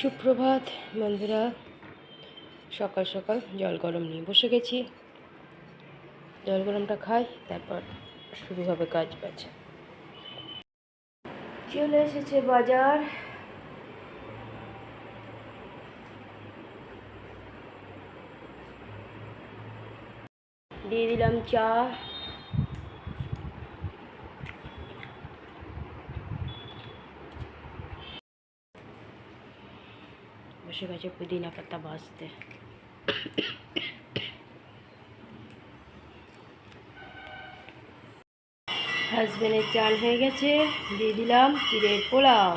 সুপ্রভাত বন্ধুরা, সকাল সকাল জল গরম নিয়ে বসে গেছি। জল গরমটা খাই, তারপর শুরু হবে কাজ বাজ। চলে এসেছে বাজার। দিয়ে দিলাম চা। বসে গেছে পুদিনা পাতা ভাজতে। হাজবেন্ডের চান হয়ে গেছে, দিয়ে দিলাম চিড়ের পোলাও।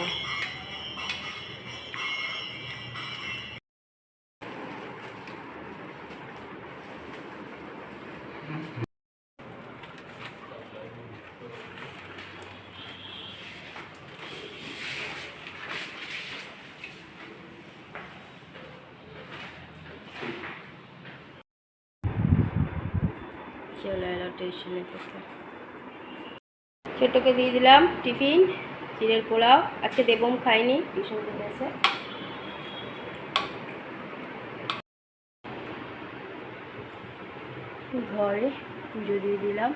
চলে এলো টিউশনে থেকে। ছোটকে দিয়ে দিলাম টিফিন চিড়ের পোলাও। আজকে দেবম খাইনি, টিউশন থেকে এসে। ঘরে পুজো দিয়ে দিলাম।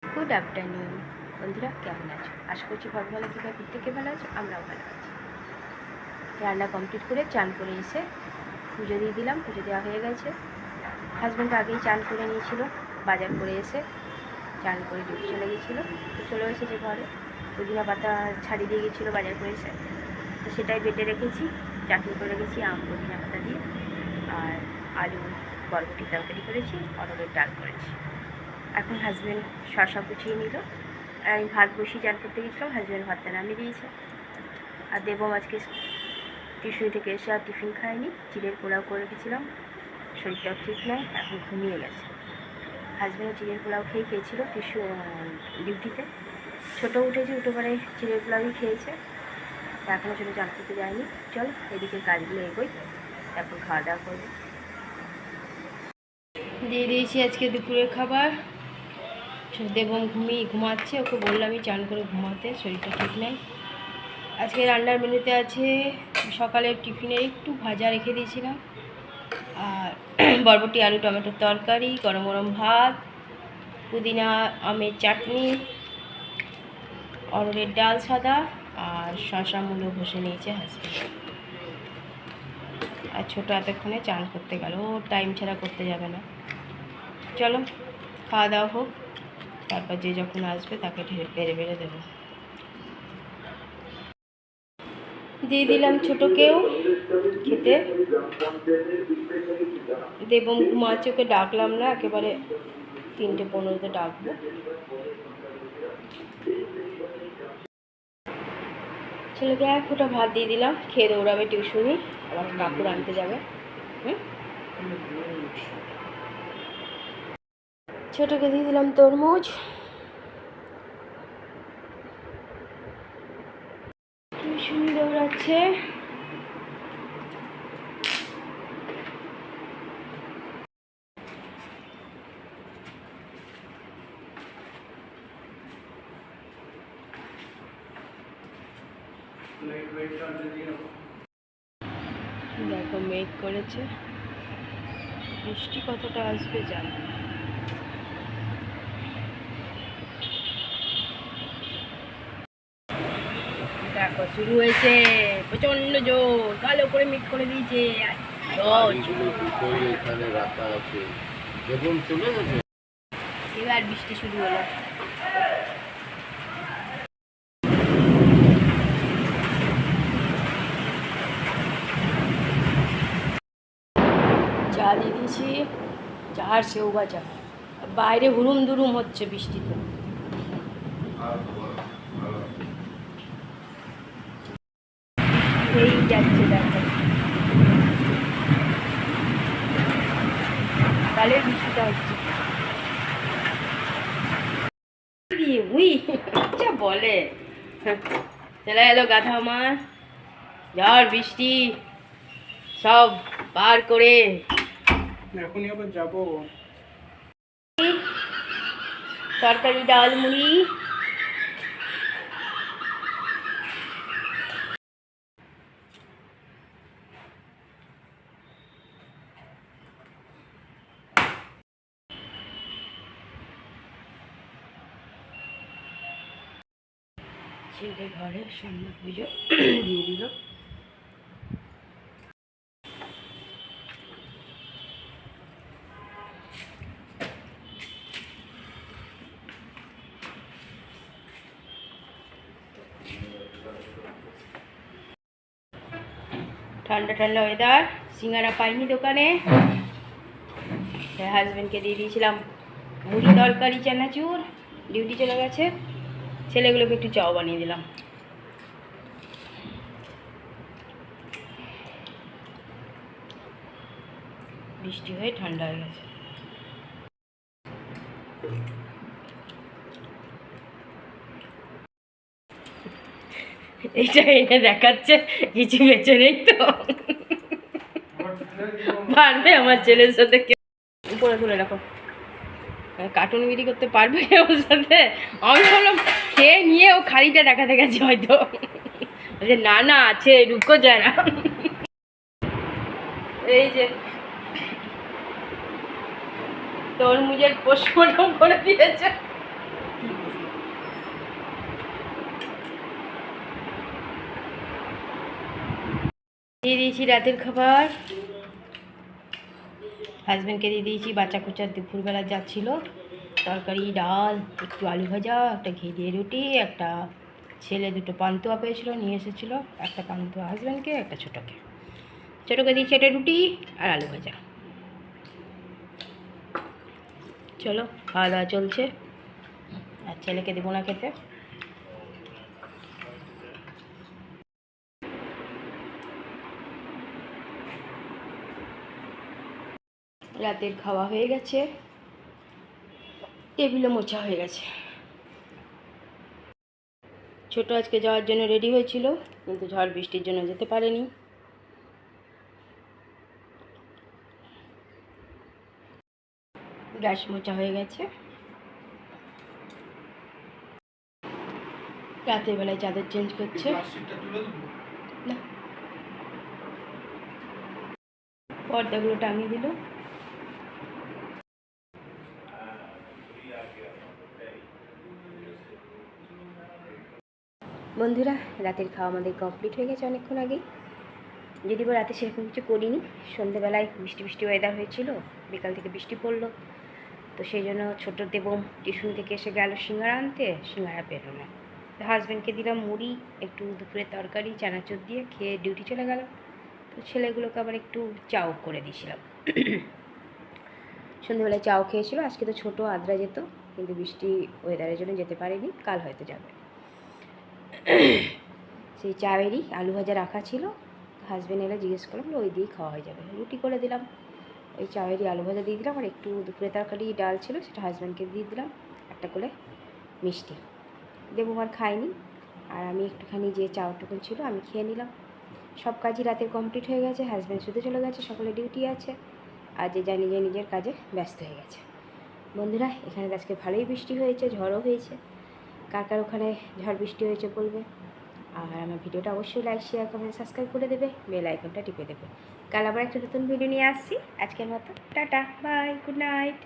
গুড আফটারনুন বন্ধুরা, কেমন আছো? আশা করছি ভালো কীভাবে প্রত্যেকে ভালো আছো, আমরাও ভালো আছি। রান্না কমপ্লিট করে চান করে এসে পুজো দিয়ে দিলাম। পুজো দেওয়া হয়ে গেছে। হাজব্যান্ড আগেই চান করে নিয়েছিল, বাজার করে এসে চান করে ডিউটি চলে গেছিলো। তো চলে এসেছে ঘরে। পুদিনা পাতা ছাড়িয়ে দিয়ে গেছিলো বাজার করে এসে, তো সেটাই বেটে রেখেছি। চাটনি করে রেখেছি আম পুদিনা পাতা দিয়ে, আর আলু বরবটি তরকারি করেছি, অরহরের ডাল করেছি। এখন হাজব্যান্ড শশা কুচিয়ে নিল, আর আমি ভাত বসিয়ে চান করতে গেছিলাম। হাজব্যান্ড ভাতটা নামিয়ে দিয়েছে। আর দেবম আজকে টিউশন থেকে এসে আর টিফিন খায়নি। চিড়ের পোলাও করে রেখেছিলাম, শরীরটাও ঠিক নয়, এখন ঘুমিয়ে গেছে। হাজব্যান্ড চিড়ের পোলাও খেয়েছিল ডিউটিতে। ছোটো উঠেছে, উঠে পরে চিড়ের পোলাওই খেয়েছে। এখনও ছোটো চান করতে যায়নি। চল এদিকে কাজগুলো এগোই, তারপর খাওয়া দাওয়া করবো। দিয়ে দিয়েছি আজকে দুপুরের খাবার। দেবম ঘুমাচ্ছে, ওকে বললামই চান করে ঘুমাতে, শরীরটা ঠিক নেই। আজকে রান্নার মেনুতে আছে সকালের টিফিনের একটু ভাজা রেখে দিয়েছিলাম, আর বরবটি আলু টমেটোর তরকারি, গরম গরম ভাত, পুদিনা আমের চাটনি, অরহরের ডাল সাদা, আর শশা মূলো ঘষে নিয়েছে হাজব্যান্ড। আর ছোটো এতক্ষণে চান করতে গেল, ও টাইম ছাড়া করতে যাবে না। চলো খাওয়া দাওয়া হোক, তারপর যে যখন আসবে তাকে বেড়ে বেড়ে দেবো। দিয়ে দিলাম ছোটোকেও খেতে। দেবম ঘুমাচ্ছে, ওকে ডাকলাম না, একেবারে 3:15 ডাকবো। ছেলেকে এক ফোঁটা ভাত দিয়ে দিলাম, খেয়ে দৌড়াবে টিউশনি, আবার কাকুর আনতে যাবে। ছোটোকে দিয়ে দিলাম তরমুজ। টিউশনি দৌড়াচ্ছে। দেখো মেঘ করেছে, বৃষ্টি কতটা আসবে জানি না। দেখো শুরু হয়েছে প্রচন্ড জোর, কালো করে মেঘ করে দিয়েছে। এবার বৃষ্টি শুরু হলো। চা দিয়ে দিয়েছি, চা আর সেও ভাজা। বাইরে হুড়ুম দুরুম হচ্ছে বৃষ্টিতে। এই যাচ্ছে দেখো, কালের বৃষ্টিটা হচ্ছে। উই যা বলে, চলে এলো গাধা আমার। ঝড় বৃষ্টি সব পার করে এখনই আবার যাবো। তরকারি ডাল মুড়ি ছেলে ঘরে সন্ধ্যা পুজো দিয়ে দিল। ঠান্ডা ঠান্ডা ওয়েদার, সিঙ্গারা পাইনি দোকানে, হাজব্যান্ডকে দিয়ে দিয়েছিলাম মুড়ি তরকারি চানাচুর, ডিউটি চলে গেছে। ছেলেগুলোকে একটু চাও বানিয়ে দিলাম। বৃষ্টি হয়ে ঠান্ডা হয়ে গেছে। এইটা এটা দেখাচ্ছে কিছু বেঁচে নেই তো, পারবে আমার ছেলের সাথে উপরে তুলে রাখো, কার্টুন বিড়ি করতে পারবে ওর সাথে? আমি ভাবলাম খেয়ে নিয়ে ও খালিটা দেখাতে গেছে হয়তো, যে না না আছে রুকো যারা। এই যে তরমুজের পোস্টমর্টম করে দিয়েছে। দিয়ে দিয়েছি রাতের খাবার, হাজব্যান্ডকে দিয়ে দিয়েছি বাচ্চা কুচার দুপুরবেলা যা ছিল, তরকারি ডাল, একটু আলু ভাজা, একটা ঘি দিয়ে রুটি, একটা ছেলে দুটো পান্তুয়া পেয়েছিলো নিয়ে এসেছিলো, একটা পান্তুয়া হাজব্যান্ডকে, একটা ছোটোকে দিয়েছি একটা রুটি আর আলু ভাজা। চলো খাওয়া দাওয়া চলছে, আর ছেলেকে দেবো না খেতে। রাতের খাওয়া হয়ে গেছে, টেবিলও মোছা হয়ে গেছে। ছোট আজকে যাওয়ার জন্য রেডি হয়েছিল, কিন্তু ঝড় বৃষ্টির জন্য যেতে পারেনি। গ্যাস মোছা হয়ে গেছে। রাতের বেলায় চাদর চেঞ্জ করছে, না পর্দাগুলো টাঙিয়ে দিল। বন্ধুরা, রাতের খাওয়া আমাদের কমপ্লিট হয়ে গেছে অনেকক্ষণ আগেই, যদি বা রাতে সেরকম কিছু করিনি। সন্ধ্যেবেলায় বৃষ্টি বৃষ্টি ওয়েদার হয়েছিল, বিকাল থেকে বৃষ্টি পড়লো, তো সেই জন্য ছোটো দেবম টিউশন থেকে এসে গেল সিঙ্গারা আনতে, সিঙ্গারা পেলো না, তো হাজব্যান্ডকে দিলাম মুড়ি, একটু দুপুরে তরকারি চানাচুর দিয়ে খেয়ে ডিউটি চলে গেল। তো ছেলেগুলোকে আবার একটু চাও করে দিয়েছিলাম। সন্ধ্যেবেলায় চাও খেয়েছিল। আজকে তো ছোটো আদ্রা যেত, কিন্তু বৃষ্টি ওয়েদারের জন্য যেতে পারেনি, কাল হয়তো যাবে। সেই চায়েরই আলু ভাজা রাখা ছিল, হাজব্যান্ড এলে জিজ্ঞেস করলাম, ওই দিয়েই খাওয়া হয়ে যাবে। রুটি করে দিলাম, ওই চায়েরই আলু ভাজা দিয়ে দিলাম, আর একটু দুপুরে তরকারি ডাল ছিল সেটা হাজব্যান্ডকে দিয়ে দিলাম, একটা করে মিষ্টি। দেবো আর খাইনি, আর আমি একটুখানি যে চাউটুকুন ছিল আমি খেয়ে নিলাম। সব কাজই রাতের কমপ্লিট হয়ে গেছে, হাজব্যান্ড শুতে চলে গেছে, সকলে ডিউটি আছে, আর যে যা নিজের কাজে ব্যস্ত হয়ে গেছে। বন্ধুরা, এখানে আজকে ভালোই বৃষ্টি হয়েছে, ঝড়ও হয়েছে। কার কার ওখানে ঝড় বৃষ্টি হয়েছে বলবে, আর আমার ভিডিওটা অবশ্যই লাইক শেয়ার কমেন্ট সাবস্ক্রাইব করে দেবে, বেল আইকনটা টিপে দেবে। কাল আবার একটা নতুন ভিডিও নিয়ে আসছি। আজকের মতো টাটা, বাই, গুড নাইট।